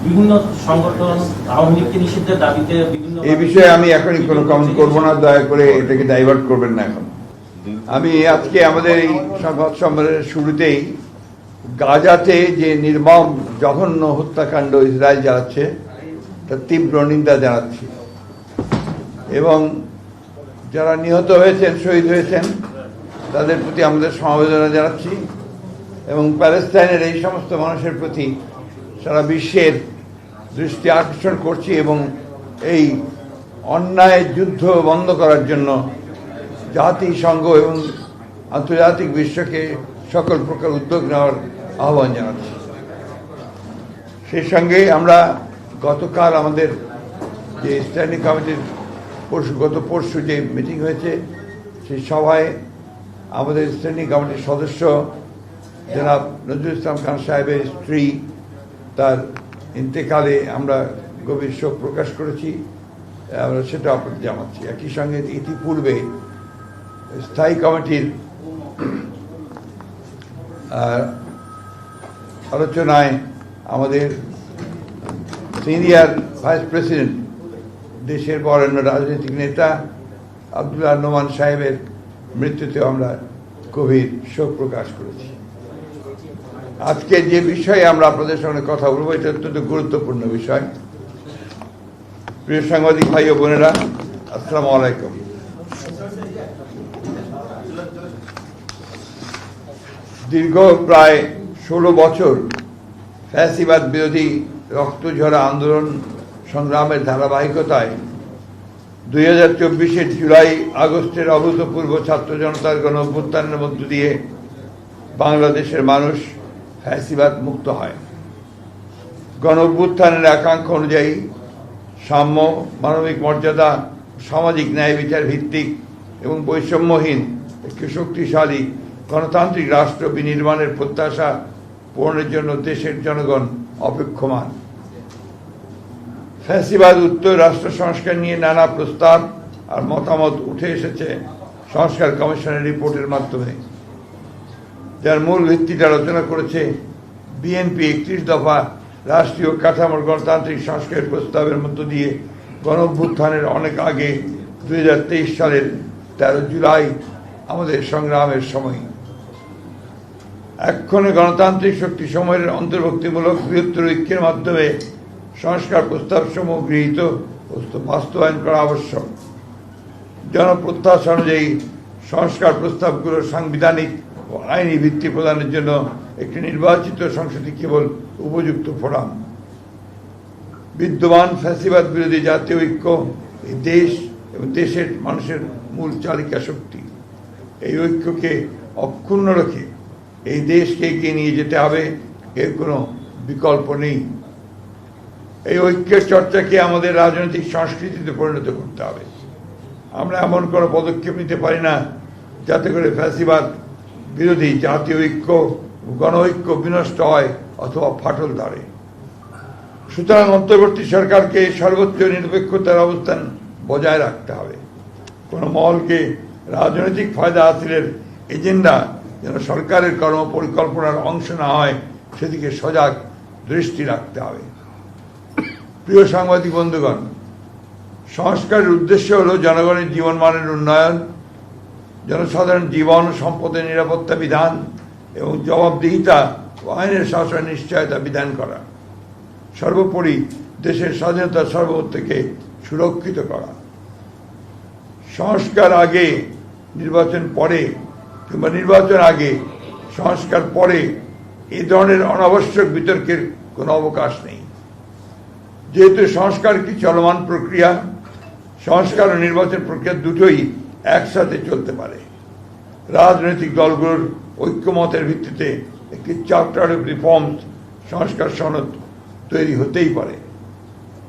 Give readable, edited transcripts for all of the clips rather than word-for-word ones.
বিভিন্ন সংগঠন আওয়ামী লীগকে নিষিদ্ধের দাবিতে বিভিন্ন এই বিষয়ে আমি এখনই কোনো কমেন্ট করবো না, দয়া করে এটাকে ডাইভার্ট করবেন না। এখন আমি আজকে আমাদের এই সংবাদ সম্মেলনের শুরুতেই গাজাতে যে নির্মম জঘন্য হত্যাকাণ্ড ইসরায়েল চালাচ্ছে তার তীব্র নিন্দা জানাচ্ছি এবং যারা নিহত হয়েছেন, শহীদ হয়েছেন, তাদের প্রতি আমাদের সমবেদনা জানাচ্ছি এবং প্যালেস্টাইনের এই সমস্ত মানুষের প্রতি সারা বিশ্বের দৃষ্টি আকর্ষণ করছি এবং এই অন্যায় যুদ্ধ বন্ধ করার জন্য জাতিসংঘ এবং আন্তর্জাতিক বিশ্বকে সকল প্রকার উদ্যোগ নেওয়ার আহ্বান জানাচ্ছি। সেই সঙ্গে আমরা গতকাল আমাদের যে স্ট্যান্ডিং কমিটির গত পরশু যে মিটিং হয়েছে, সেই সভায় আমাদের স্ট্যান্ডিং কমিটির সদস্য জনাব নজরুল ইসলাম খান সাহেবের স্ত্রী তার ইন্তেকালে আমরা গভীর শোক প্রকাশ করেছি, আমরা সেটা আপনাদের জানাচ্ছি। একই সঙ্গে ইতিপূর্বে স্থায়ী কমিটির আলোচনায় আমাদের সিনিয়র ভাইস প্রেসিডেন্ট, দেশের বরেণ্য রাজনৈতিক নেতা আব্দুল্লাহ নোমান সাহেবের মৃত্যুতে আমরা গভীর শোক প্রকাশ করেছি। আজকে যে বিষয়ে আমরা আপনাদের সঙ্গে কথা বলবো, এটা অত্যন্ত গুরুত্বপূর্ণ বিষয়। প্রিয় সাংবাদিক ভাই ও বোনেরা, আসসালামু আলাইকুম। দীর্ঘ প্রায় 16 বছর ফ্যাসিবাদ বিরোধী রক্তঝরা আন্দোলন সংগ্রামের ধারাবাহিকতায় 2024-এর জুলাই আগস্টের অভূতপূর্ব ছাত্র জনতার গণ অভ্যুত্থানের মধ্য দিয়ে বাংলাদেশের মানুষ ফ্যাসিবাদ মুক্ত হয়। গণ অভ্যুত্থানের আকাঙ্ক্ষা অনুযায়ী সাম্য, মানবিক মর্যাদা, সামাজিক ন্যায় বিচার ভিত্তিক এবং বৈষম্যহীন একটি শক্তিশালী গণতান্ত্রিক রাষ্ট্র বিনির্মাণের প্রত্যাশা পূরণের জন্য দেশের জনগণ অপেক্ষমান। ফ্যাসিবাদ উত্তর রাষ্ট্র সংস্কার নিয়ে নানা প্রস্তাব আর মতামত উঠে এসেছে সংস্কার কমিশনের রিপোর্টের মাধ্যমে, যার মূল ভিত্তিতে আলোচনা করেছে বিএনপি 31 দফা রাষ্ট্রীয় কাঠামোর গণতান্ত্রিক সংস্কারের প্রস্তাবের মধ্য দিয়ে গণ অভ্যুত্থানের অনেক আগে 2023 সালের 13 জুলাই আমাদের সংগ্রামের সময়। এক্ষণে গণতান্ত্রিক শক্তি সমূহের অন্তর্ভুক্তিমূলক বৃহত্তর ঐক্যের মাধ্যমে সংস্কার প্রস্তাব সমূহ গৃহীত বাস্তবায়ন করা আবশ্যক। জনপ্রত্যাশা অনুযায়ী সংস্কার প্রস্তাবগুলোর সাংবিধানিক ও আইনি ভিত্তি প্রদানের জন্য একটি নির্বাচিত সংসদই কেবল উপযুক্ত ফোরাম। বিদ্যমান ফ্যাসিবাদ বিরোধী জাতীয় ঐক্য এই দেশ এবং দেশের মানুষের মূল চালিকা শক্তি। এই ঐক্যকে অক্ষুণ্ণ রেখে এই দেশকে এগিয়ে নিয়ে যেতে হবে, এর কোনো বিকল্প নেই। এই ঐক্যের চর্চাকে আমাদের রাজনৈতিক সংস্কৃতিতে পরিণত করতে হবে। আমরা এমন কোনো পদক্ষেপ নিতে পারি না যাতে করে ফ্যাসিবাদ বিরোধী জাতীয় ঐক্য, গণ ঐক্য বিনষ্ট হয় অথবা ফাটল ধরে। সুতরাং অন্তর্বর্তী সরকারকে সর্বোচ্চ নিরপেক্ষতার অবস্থান বজায় রাখতে হবে। কোনো মহলকে রাজনৈতিক ফায়দা হাসিলের এজেন্ডা যেন সরকারের কর্ম পরিকল্পনার অংশ না হয়, সেদিকে সজাগ দৃষ্টি রাখতে হবে। প্রিয় সাংবাদিক বন্ধুগণ, সংস্কারের উদ্দেশ্য হল জনগণের জীবনমানের উন্নয়ন, জনসাধারণ জীবন ও সম্পদের নিরাপত্তা বিধান এবং জবাবদিহিতা ও আইনের শাসন নিশ্চয়তা বিধান করা, সর্বোপরি দেশের স্বাধীনতা সার্বভৌমত্বকে সুরক্ষিত করা। সংস্কার আগে নির্বাচন পরে কিংবা নির্বাচন আগে সংস্কার পরে এই ধরনের অনাবশ্যক বিতর্কের কোনো অবকাশ নেই। যেহেতু সংস্কার একটি চলমান প্রক্রিয়া, সংস্কার ও নির্বাচন প্রক্রিয়া দুটোই একসাথে চলতে পারে। রাজনৈতিক দলগুলোর ঐক্যমতের ভিত্তিতে একটি চার্টার অফ রিফর্মস সংস্কার সনদ তৈরি হতেই পারে।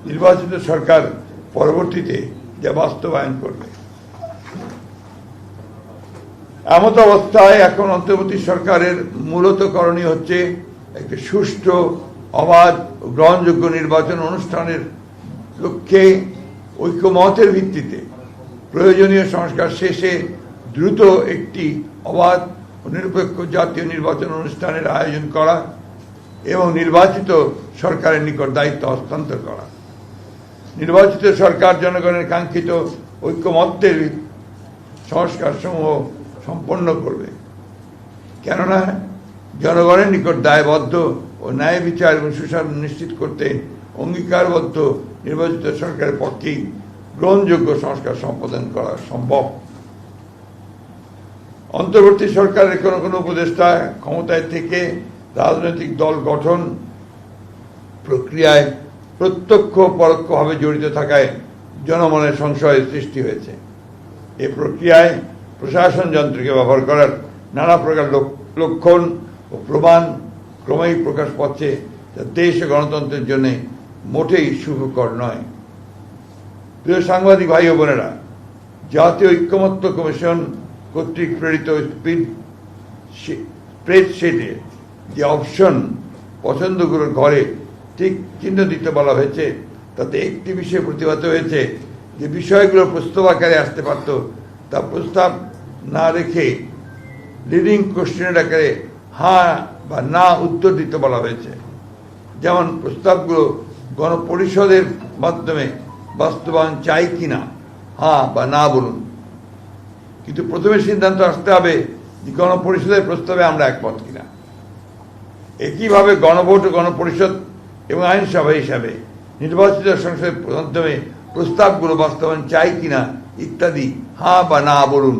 নির্বাচিত সরকার পরবর্তীতে যা বাস্তবায়ন করবে। এমত অবস্থায় এখন অন্তর্বর্তী সরকারের মূলত করণীয় হচ্ছে একটি সুষ্ঠু, অবাধ ও গ্রহণযোগ্য নির্বাচন অনুষ্ঠানের লক্ষ্যে ঐক্যমতের ভিত্তিতে প্রয়োজনীয় সংস্কার শেষে দ্রুত একটি অবাধ ও নিরপেক্ষ জাতীয় নির্বাচন অনুষ্ঠানের আয়োজন করা এবং নির্বাচিত সরকারের নিকট দায়িত্ব হস্তান্তর করা। নির্বাচিত সরকার জনগণের কাঙ্ক্ষিত ঐক্যমত্যের সংস্কার সমূহ সম্পন্ন করবে, কেননা জনগণের নিকট দায়বদ্ধ ও ন্যায় বিচার এবং সুশাসন নিশ্চিত করতে অঙ্গীকারবদ্ধ নির্বাচিত সরকারের পক্ষেই গ্রহণযোগ্য সংস্কার সম্পাদন করা সম্ভব। অন্তর্বর্তী সরকারের কোনো কোনো উপদেষ্টা ক্ষমতায় থেকে রাজনৈতিক দল গঠন প্রক্রিয়ায় প্রত্যক্ষ পরোক্ষভাবে জড়িত থাকায় জনমনের সংশয়ের সৃষ্টি হয়েছে। এ প্রক্রিয়ায় প্রশাসন যন্ত্রকে ব্যবহার করার নানা প্রকার লক্ষণ ও প্রমাণ ক্রমেই প্রকাশ পাচ্ছে, যা দেশ ও গণতন্ত্রের জন্য মোটেই শুভকর নয়। প্রিয় সাংবাদিক ভাই ও বোনেরা, জাতীয় ঐক্যমত্য কমিশন কর্তৃক প্রেরিত স্প্রেডশিটে যে অপশন পছন্দগুলোর ঘরে ঠিক চিহ্ন দিতে বলা হয়েছে, তাতে একটি বিষয় প্রতিবাদ হয়েছে যে বিষয়গুলো প্রস্তাব আকারে আসতে পারত, তা প্রস্তাব না রেখে লিডিং কোশ্চেনের আকারে হ্যাঁ বা না উত্তর দিতে বলা হয়েছে। যেমন প্রস্তাবগুলো গণপরিষদের মাধ্যমে বাস্তবায়ন চাই কিনা হ্যাঁ বা না বলুন, কিন্তু প্রথমে সিদ্ধান্ত আসতে হবে যে গণপরিষদের প্রস্তাবে আমরা একমত কিনা। একইভাবে গণভোট ও গণপরিষদ এবং আইনসভা হিসাবে নির্বাচিত সংসদের মাধ্যমে প্রস্তাবগুলো বাস্তবায়ন চাই কিনা ইত্যাদি হ্যাঁ বা না বলুন।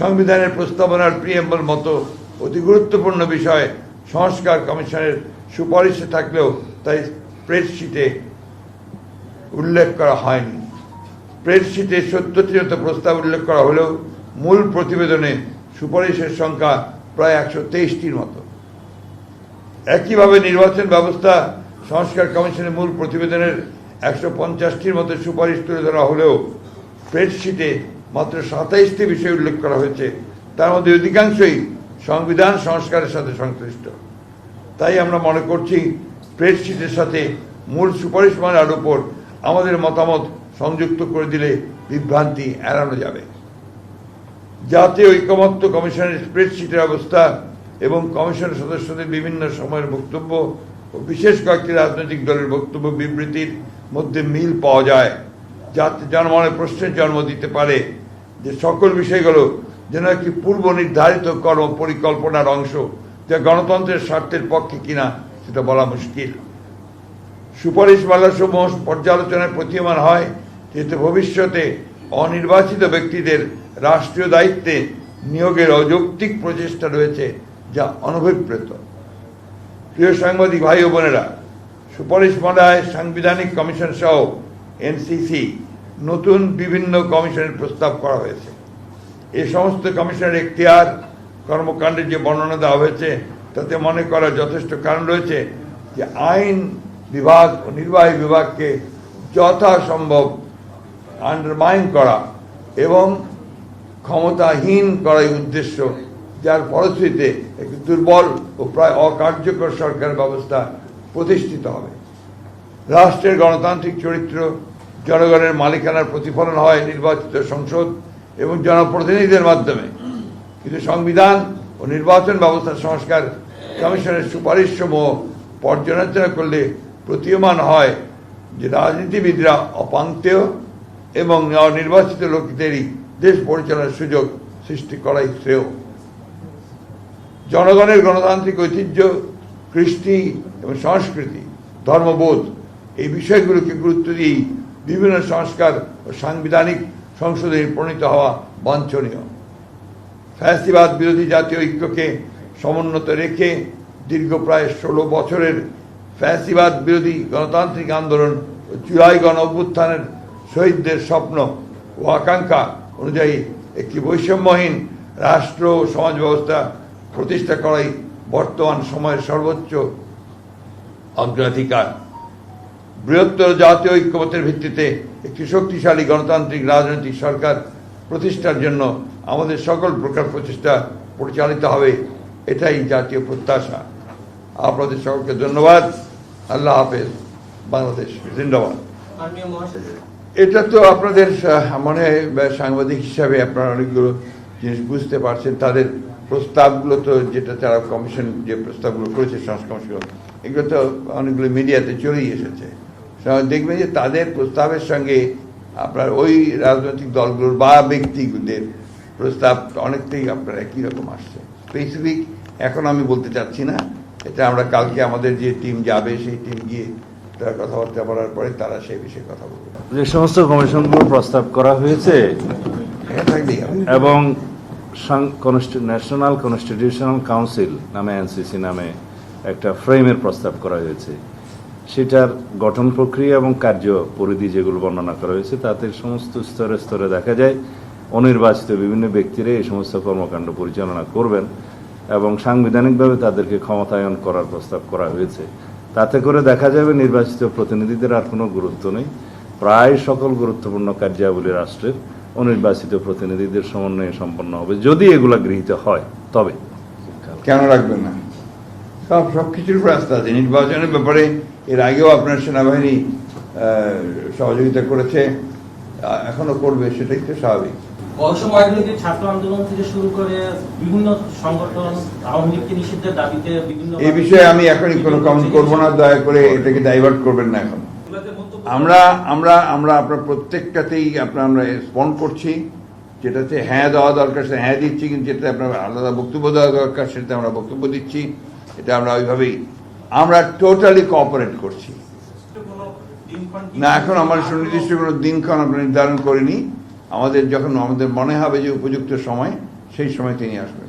সংবিধানের প্রস্তাবনার প্রিএম্বল মতো অতি গুরুত্বপূর্ণ বিষয় সংস্কার কমিশনের সুপারিশে থাকলেও তাই স্প্রেডশিটে উল্লেখ করা হয়নি। স্প্রেডশিটে ৭০টির মতো প্রস্তাব উল্লেখ করা হলেও মূল প্রতিবেদনে সুপারিশের সংখ্যা প্রায় ১২৩টির মতো। একইভাবে নির্বাচন ব্যবস্থা সংস্কার কমিশনের মূল প্রতিবেদনের ১৫০টির মতো সুপারিশ তুলে ধরা হলেও স্প্রেডশিটে মাত্র ২৭টি বিষয় উল্লেখ করা হয়েছে, তার মধ্যে অধিকাংশই সংবিধান সংস্কারের সাথে সংশ্লিষ্ট। তাই আমরা মনে করছি স্প্রেডশিটের সাথে মূল সুপারিশমালার উপর আমাদের মতামত সংযুক্ত করে দিলে বিভ্রান্তি এড়ানো যাবে। জাতীয় ঐক্যমত্য কমিশনের স্প্রেডশিটের অবস্থা এবং কমিশনের সদস্যদের বিভিন্ন সময়ের বক্তব্য ও বিশেষ কয়েকটি রাজনৈতিক দলের বক্তব্য বিবৃতির মধ্যে মিল পাওয়া যায়, যাতে জনমনে প্রশ্নের জন্ম দিতে পারে যে সকল বিষয়গুলো যেন একটি পূর্ব নির্ধারিত কর্ম পরিকল্পনার অংশ, যা গণতন্ত্রের স্বার্থের পক্ষে কিনা সেটা বলা মুশকিল। সুপারিশমালা সমূহ পর্যালোচনায় প্রতীয়মান হয় যেহেতু ভবিষ্যতে অনির্বাচিত ব্যক্তিদের রাষ্ট্রীয় দায়িত্বে নিয়োগের অযৌক্তিক প্রচেষ্টা রয়েছে, যা অনভিপ্রেত। প্রিয় সাংবাদিক ভাই ও বোনেরা, সুপারিশমালায় সাংবিধানিক কমিশন সহ এনসিসি নতুন বিভিন্ন কমিশনের প্রস্তাব করা হয়েছে। এই সমস্ত কমিশনের এখতিয়ার কর্মকাণ্ডের যে বর্ণনা দেওয়া হয়েছে, তাতে মনে করার যথেষ্ট কারণ রয়েছে যে আইন বিভাগ ও নির্বাহী বিভাগকে যথাসম্ভব আন্ডারমাইন করা এবং ক্ষমতাহীন করাই উদ্দেশ্য, যার ফলশ্রুতিতে একটি দুর্বল ও প্রায় অকার্যকর সরকার ব্যবস্থা প্রতিষ্ঠিত হবে। রাষ্ট্রের গণতান্ত্রিক চরিত্র জনগণের মালিকানার প্রতিফলন হয় নির্বাচিত সংসদ এবং জনপ্রতিনিধিদের মাধ্যমে, কিন্তু সংবিধান ও নির্বাচন ব্যবস্থা সংস্কার কমিশনের সুপারিশ সমূহ পর্যালোচনা করলে প্রতীয়মান হয় যে রাজনীতিবিদরা অপাঙ্ক্তেয় এবং নির্বাচিত লোকদেরই দেশ পরিচালনার সুযোগ সৃষ্টি করাই শ্রেয়। জনগণের গণতান্ত্রিক ঐতিহ্য, কৃষ্টি এবং সংস্কৃতি, ধর্মবোধ এই বিষয়গুলোকে গুরুত্ব দিয়েই বিভিন্ন সংস্কার ও সাংবিধানিক সংশোধনী প্রণীত হওয়া বাঞ্ছনীয়। ফ্যাসিবাদ বিরোধী জাতীয় ঐক্যকে সমুন্নত রেখে দীর্ঘ প্রায় ১৬ বছরের ফ্যাসিবাদ বিরোধী গণতান্ত্রিক আন্দোলন ও জুলাই গণ অভ্যুত্থানের শহীদদের স্বপ্ন ও আকাঙ্ক্ষা অনুযায়ী একটি বৈষম্যহীন রাষ্ট্র ও সমাজ ব্যবস্থা প্রতিষ্ঠা করাই বর্তমান সময়ের সর্বোচ্চ অগ্রাধিকার। বৃহত্তর জাতীয় ঐক্যমত্যের ভিত্তিতে একটি শক্তিশালী গণতান্ত্রিক রাজনৈতিক সরকার প্রতিষ্ঠার জন্য আমাদের সকল প্রকার প্রচেষ্টা পরিচালিত হবে, এটাই জাতীয় প্রত্যাশা। আপনাদের সকলকে ধন্যবাদ। আল্লাহ হাফেজ। বাংলাদেশ জিন্দাবাদ। এটা তো আপনাদের মনে হয় সাংবাদিক হিসাবে আপনারা অনেকগুলো জিনিস বুঝতে পারছেন, তাদের প্রস্তাবগুলো তো যেটা তারা কমিশন যে প্রস্তাবগুলো করেছে সংস্কার কমিশন, এগুলো তো অনেকগুলো মিডিয়াতে চলেই এসেছে। দেখবেন যে তাদের প্রস্তাবের সঙ্গে আপনার ওই রাজনৈতিক দলগুলোর বা ব্যক্তিদের প্রস্তাব অনেকটাই আপনার একই রকম আসছে। স্পেসিফিক এখন আমি বলতে চাচ্ছি না, এটা আমরা কালকে আমাদের যে টিম যাবে সেই টিম গিয়ে তারা কথাবার্তা বলার পরে তারা সেই বিষয়ে কথা বলবে। যে সমস্ত কমিশনগুলো প্রস্তাব করা হয়েছে এবং ন্যাশনাল কনস্টিটিউশনাল কাউন্সিল নামে এনসিসি নামে একটা ফ্রেমের প্রস্তাব করা হয়েছে, সেটার গঠন প্রক্রিয়া এবং কার্য পরিধি যেগুলো বর্ণনা করা হয়েছে তাতে সমস্ত স্তরে স্তরে দেখা যায় অনির্বাচিত বিভিন্ন ব্যক্তিরা এই সমস্ত কর্মকাণ্ড পরিচালনা করবেন এবং সাংবিধানিকভাবে তাদেরকে ক্ষমতায়ন করার প্রস্তাব করা হয়েছে। তাতে করে দেখা যাবে নির্বাচিত প্রতিনিধিদের আর কোনো গুরুত্ব নেই। প্রায় সকল গুরুত্বপূর্ণ কার্যাবলী রাষ্ট্রের অনির্বাচিত প্রতিনিধিদের সমন্বয়ে সম্পন্ন হবে, যদি এগুলা গৃহীত হয়। তবে কেন রাখবেন না? সবকিছুর উপর আস্থা আছে। নির্বাচনের ব্যাপারে এর আগেও আপনার সেনাবাহিনী সহযোগিতা করেছে, এখনো করবে, সেটাই তো স্বাভাবিক। অসমরাজনৈতিক ছাত্র আন্দোলন থেকে শুরু করে বিভিন্ন সংগঠন আওয়ামী লীগকে নিষিদ্ধের দাবিতে বিভিন্ন এই বিষয়ে আমি এখনই কোনো কমেন্ট করবো না, দয়া করে এটাকে ডাইভার্ট করবেন না। এখন আমরা আমরা আমরা আপনার প্রত্যেকটাতেই আমরা রেসপন্ড করছি, যেটা হচ্ছে হ্যাঁ দেওয়া দরকার সেটা হ্যাঁ দিচ্ছি, কিন্তু যেটা আপনার আলাদা বক্তব্য দেওয়া দরকার সেটা আমরা বক্তব্য দিচ্ছি। এটা আমরা ওইভাবেই আমরা টোটালি কোঅপারেট করছি না। এখন আমার সুনির্দিষ্ট কোনো দিনক্ষণ আমরা নির্ধারণ করিনি। আমাদের যখন আমাদের মনে হবে যে উপযুক্ত সময়, সেই সময় তিনি আসবেন।